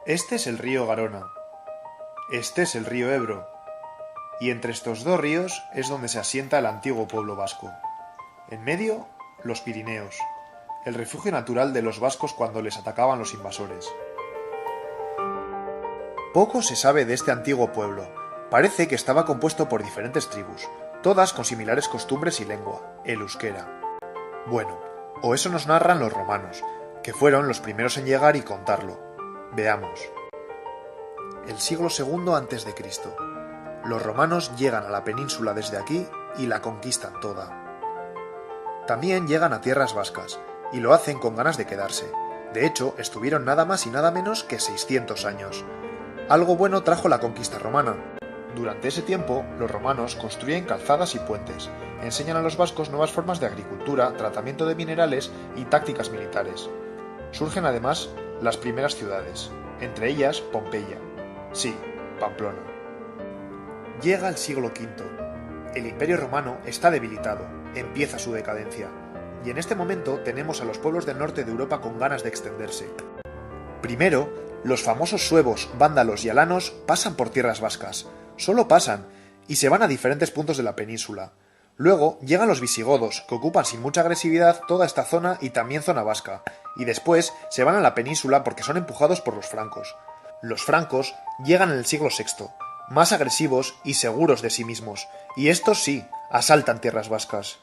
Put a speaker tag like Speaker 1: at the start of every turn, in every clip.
Speaker 1: Este es el río Garona. Este es el río Ebro. Y entre estos dos ríos es donde se asienta el antiguo pueblo vasco. En medio, los Pirineos, el refugio natural de los vascos cuando les atacaban los invasores. Poco se sabe de este antiguo pueblo. Parece que estaba compuesto por diferentes tribus, todas con similares costumbres y lengua, el euskera. Bueno, o eso nos narran los romanos, que fueron los primeros en llegar y contarlo. Veamos. El siglo II a.C. Los romanos llegan a la península desde aquí y la conquistan toda. También llegan a tierras vascas, y lo hacen con ganas de quedarse. De hecho, estuvieron nada más y nada menos que 600 años. Algo bueno trajo la conquista romana. Durante ese tiempo, los romanos construyen calzadas y puentes, enseñan a los vascos nuevas formas de agricultura, tratamiento de minerales y tácticas militares. Surgen además las primeras ciudades, entre ellas Pompeya. Sí, Pamplona. Llega el siglo V. El Imperio Romano está debilitado, empieza su decadencia, y en este momento tenemos a los pueblos del norte de Europa con ganas de extenderse. Primero, los famosos suevos, vándalos y alanos pasan por tierras vascas, solo pasan, y se van a diferentes puntos de la península. Luego llegan los visigodos, que ocupan sin mucha agresividad toda esta zona y también zona vasca, y después se van a la península porque son empujados por los francos. Los francos llegan en el siglo VI, más agresivos y seguros de sí mismos, y estos sí, asaltan tierras vascas.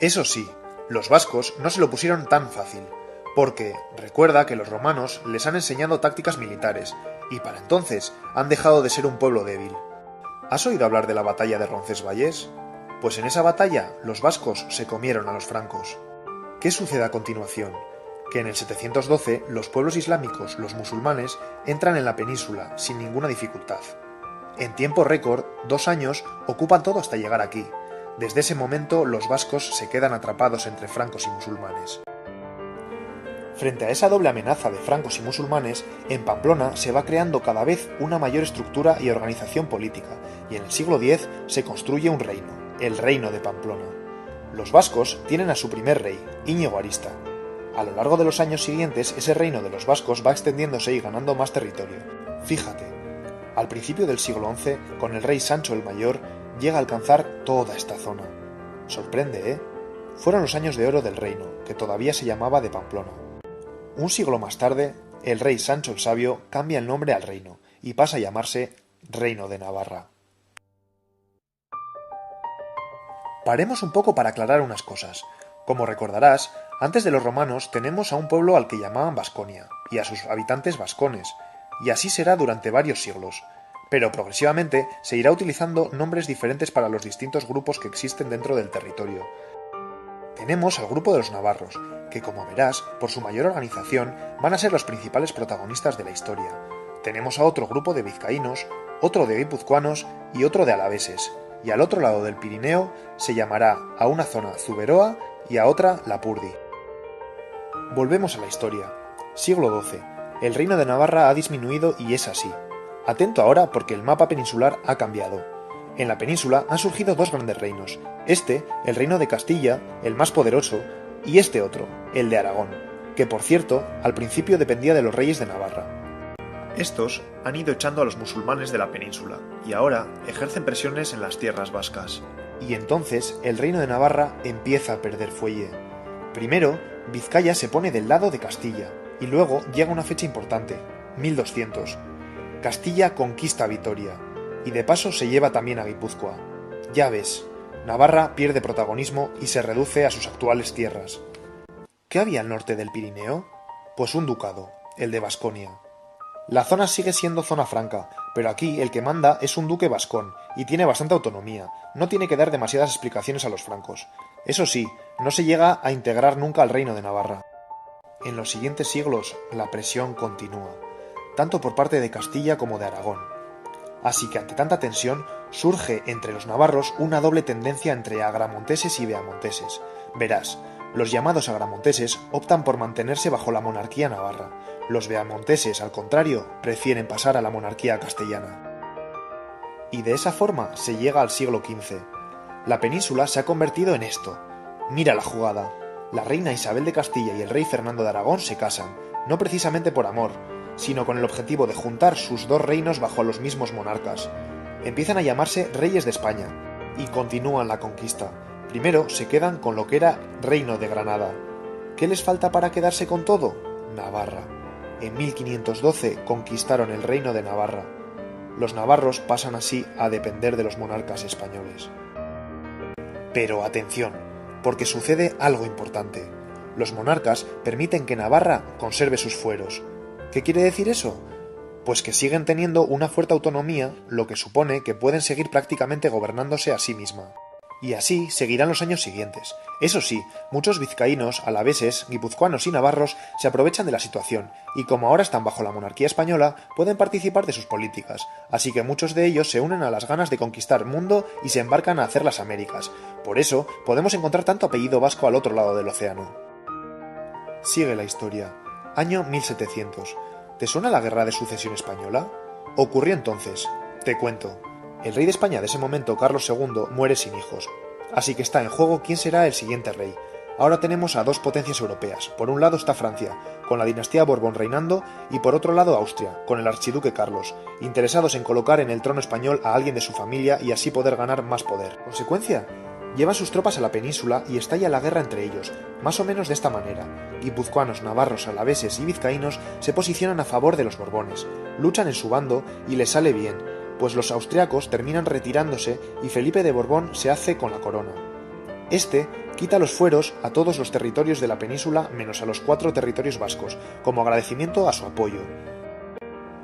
Speaker 1: Eso sí, los vascos no se lo pusieron tan fácil, porque recuerda que los romanos les han enseñado tácticas militares, y para entonces han dejado de ser un pueblo débil. ¿Has oído hablar de la batalla de Roncesvalles? Pues en esa batalla los vascos se comieron a los francos. ¿Qué sucede a continuación? Que en el 712 los pueblos islámicos, los musulmanes, entran en la península sin ninguna dificultad. En tiempo récord, 2 años, ocupan todo hasta llegar aquí. Desde ese momento los vascos se quedan atrapados entre francos y musulmanes. Frente a esa doble amenaza de francos y musulmanes, en Pamplona se va creando cada vez una mayor estructura y organización política, y en el siglo X se construye un reino, el Reino de Pamplona. Los vascos tienen a su primer rey, Íñigo Arista. A lo largo de los años siguientes, ese reino de los vascos va extendiéndose y ganando más territorio. Fíjate, al principio del siglo XI, con el rey Sancho el Mayor, llega a alcanzar toda esta zona. Sorprende, ¿eh? Fueron los años de oro del reino, que todavía se llamaba de Pamplona. Un siglo más tarde, el rey Sancho el Sabio cambia el nombre al reino y pasa a llamarse Reino de Navarra. Paremos un poco para aclarar unas cosas. Como recordarás, antes de los romanos tenemos a un pueblo al que llamaban Vasconia y a sus habitantes vascones, y así será durante varios siglos, pero progresivamente se irá utilizando nombres diferentes para los distintos grupos que existen dentro del territorio. Tenemos al grupo de los navarros, que como verás, por su mayor organización, van a ser los principales protagonistas de la historia. Tenemos a otro grupo de vizcaínos, otro de guipuzcoanos y otro de alaveses, y al otro lado del Pirineo se llamará a una zona Zuberoa y a otra Lapurdi. Volvemos a la historia. Siglo XII. El reino de Navarra ha disminuido y es así. Atento ahora porque el mapa peninsular ha cambiado. En la península han surgido 2 grandes reinos. Este, el reino de Castilla, el más poderoso, y este otro, el de Aragón, que por cierto, al principio dependía de los reyes de Navarra. Estos han ido echando a los musulmanes de la península, y ahora ejercen presiones en las tierras vascas. Y entonces el reino de Navarra empieza a perder fuelle. Primero, Vizcaya se pone del lado de Castilla, y luego llega una fecha importante, 1200. Castilla conquista Vitoria, y de paso se lleva también a Guipúzcoa. Ya ves, Navarra pierde protagonismo y se reduce a sus actuales tierras. ¿Qué había al norte del Pirineo? Pues un ducado, el de Vasconia. La zona sigue siendo zona franca, pero aquí el que manda es un duque vascón y tiene bastante autonomía, no tiene que dar demasiadas explicaciones a los francos. Eso sí, no se llega a integrar nunca al reino de Navarra. En los siguientes siglos la presión continúa, tanto por parte de Castilla como de Aragón. Así que ante tanta tensión surge entre los navarros una doble tendencia entre agramonteses y beamonteses. Verás, los llamados agramonteses optan por mantenerse bajo la monarquía navarra. Los beamonteses, al contrario, prefieren pasar a la monarquía castellana. Y de esa forma se llega al siglo XV. La península se ha convertido en esto. Mira la jugada. La reina Isabel de Castilla y el rey Fernando de Aragón se casan, no precisamente por amor, sino con el objetivo de juntar sus dos reinos bajo los mismos monarcas. Empiezan a llamarse reyes de España y continúan la conquista. Primero se quedan con lo que era Reino de Granada. ¿Qué les falta para quedarse con todo? Navarra. En 1512 conquistaron el Reino de Navarra. Los navarros pasan así a depender de los monarcas españoles. Pero atención, porque sucede algo importante. Los monarcas permiten que Navarra conserve sus fueros. ¿Qué quiere decir eso? Pues que siguen teniendo una fuerte autonomía, lo que supone que pueden seguir prácticamente gobernándose a sí misma. Y así seguirán los años siguientes. Eso sí, muchos vizcaínos, alaveses, guipuzcoanos y navarros se aprovechan de la situación, y como ahora están bajo la monarquía española, pueden participar de sus políticas, así que muchos de ellos se unen a las ganas de conquistar mundo y se embarcan a hacer las Américas. Por eso, podemos encontrar tanto apellido vasco al otro lado del océano. Sigue la historia. Año 1700. ¿Te suena la Guerra de Sucesión Española? Ocurrió entonces. Te cuento. El rey de España de ese momento, Carlos II, muere sin hijos. Así que está en juego quién será el siguiente rey. Ahora tenemos a dos potencias europeas. Por un lado está Francia, con la dinastía Borbón reinando, y por otro lado Austria, con el archiduque Carlos, interesados en colocar en el trono español a alguien de su familia y así poder ganar más poder. ¿Consecuencia? Llevan sus tropas a la península y estalla la guerra entre ellos, más o menos de esta manera. Guipuzcoanos, navarros, alaveses y vizcaínos se posicionan a favor de los Borbones, luchan en su bando y les sale bien, pues los austriacos terminan retirándose y Felipe de Borbón se hace con la corona. Este quita los fueros a todos los territorios de la península menos a los 4 territorios vascos, como agradecimiento a su apoyo.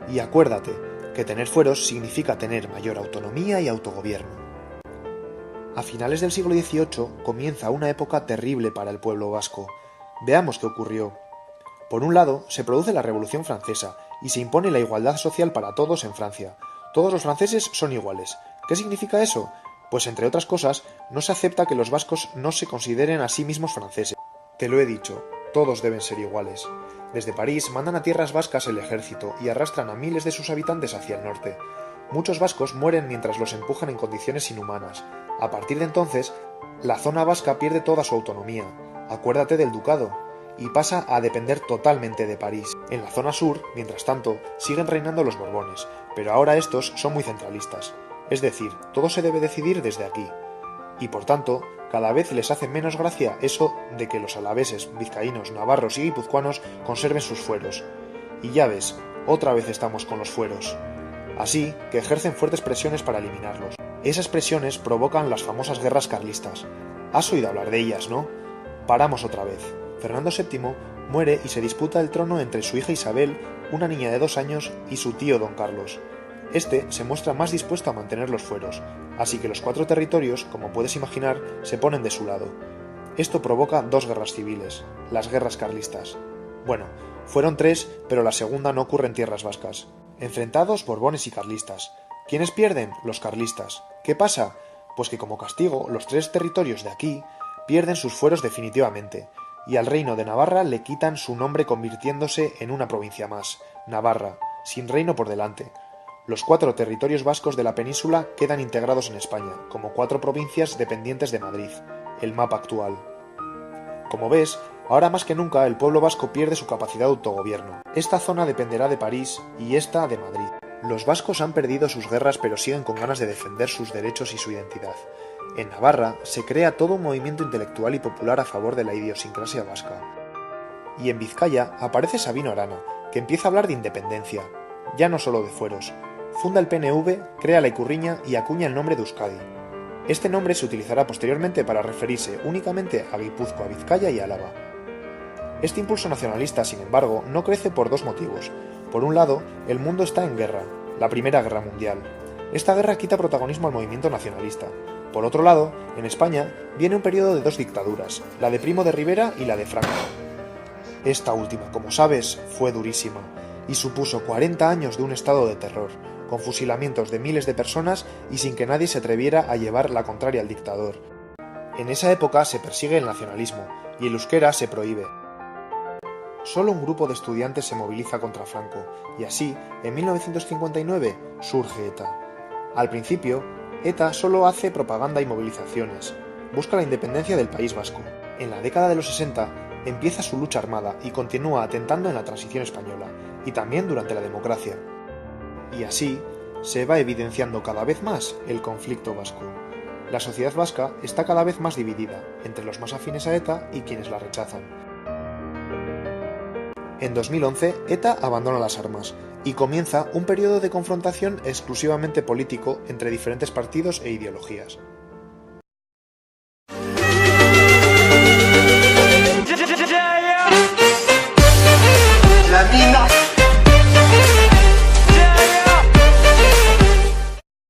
Speaker 1: Y acuérdate que tener fueros significa tener mayor autonomía y autogobierno. A finales del siglo XVIII comienza una época terrible para el pueblo vasco. Veamos qué ocurrió. Por un lado, se produce la Revolución Francesa y se impone la igualdad social para todos en Francia. Todos los franceses son iguales. ¿Qué significa eso? Pues entre otras cosas, no se acepta que los vascos no se consideren a sí mismos franceses. Te lo he dicho, todos deben ser iguales. Desde París mandan a tierras vascas el ejército y arrastran a miles de sus habitantes hacia el norte. Muchos vascos mueren mientras los empujan en condiciones inhumanas. A partir de entonces, la zona vasca pierde toda su autonomía. Acuérdate del ducado. Y pasa a depender totalmente de París. En la zona sur, mientras tanto, siguen reinando los Borbones, pero ahora estos son muy centralistas. Es decir, todo se debe decidir desde aquí. Y por tanto, cada vez les hace menos gracia eso de que los alaveses, vizcaínos, navarros y guipuzcoanos conserven sus fueros. Y ya ves, otra vez estamos con los fueros. Así que ejercen fuertes presiones para eliminarlos. Esas presiones provocan las famosas guerras carlistas. Has oído hablar de ellas, ¿no? Paramos otra vez. Fernando VII muere y se disputa el trono entre su hija Isabel, una niña de 2 años, y su tío don Carlos. Este se muestra más dispuesto a mantener los fueros, así que los 4 territorios, como puedes imaginar, se ponen de su lado. Esto provoca 2 guerras civiles, las guerras carlistas. Bueno, fueron 3, pero la segunda no ocurre en tierras vascas. Enfrentados Borbones y carlistas. ¿Quiénes pierden? Los carlistas. ¿Qué pasa? Pues que como castigo, los 3 territorios de aquí pierden sus fueros definitivamente, y al reino de Navarra le quitan su nombre convirtiéndose en una provincia más, Navarra, sin reino por delante. Los 4 territorios vascos de la península quedan integrados en España, como 4 provincias dependientes de Madrid, el mapa actual. Como ves, ahora más que nunca el pueblo vasco pierde su capacidad de autogobierno. Esta zona dependerá de París y esta de Madrid. Los vascos han perdido sus guerras pero siguen con ganas de defender sus derechos y su identidad. En Navarra se crea todo un movimiento intelectual y popular a favor de la idiosincrasia vasca. Y en Vizcaya aparece Sabino Arana, que empieza a hablar de independencia, ya no solo de fueros. Funda el PNV, crea la Ikurriña y acuña el nombre de Euskadi. Este nombre se utilizará posteriormente para referirse únicamente a Guipúzcoa, Vizcaya y Álava. Este impulso nacionalista, sin embargo, no crece por 2 motivos. Por un lado, el mundo está en guerra, la Primera Guerra Mundial. Esta guerra quita protagonismo al movimiento nacionalista. Por otro lado, en España viene un periodo de 2 dictaduras, la de Primo de Rivera y la de Franco. Esta última, como sabes, fue durísima y supuso 40 años de un estado de terror, con fusilamientos de miles de personas y sin que nadie se atreviera a llevar la contraria al dictador. En esa época se persigue el nacionalismo y el euskera se prohíbe. Solo un grupo de estudiantes se moviliza contra Franco y así, en 1959, surge ETA. Al principio, ETA solo hace propaganda y movilizaciones. Busca la independencia del País Vasco. En la década de los 60 empieza su lucha armada y continúa atentando en la transición española. y también durante la democracia. Y así se va evidenciando cada vez más el conflicto vasco. La sociedad vasca está cada vez más dividida entre los más afines a ETA y quienes la rechazan. En 2011, ETA abandona las armas y comienza un periodo de confrontación exclusivamente político entre diferentes partidos e ideologías.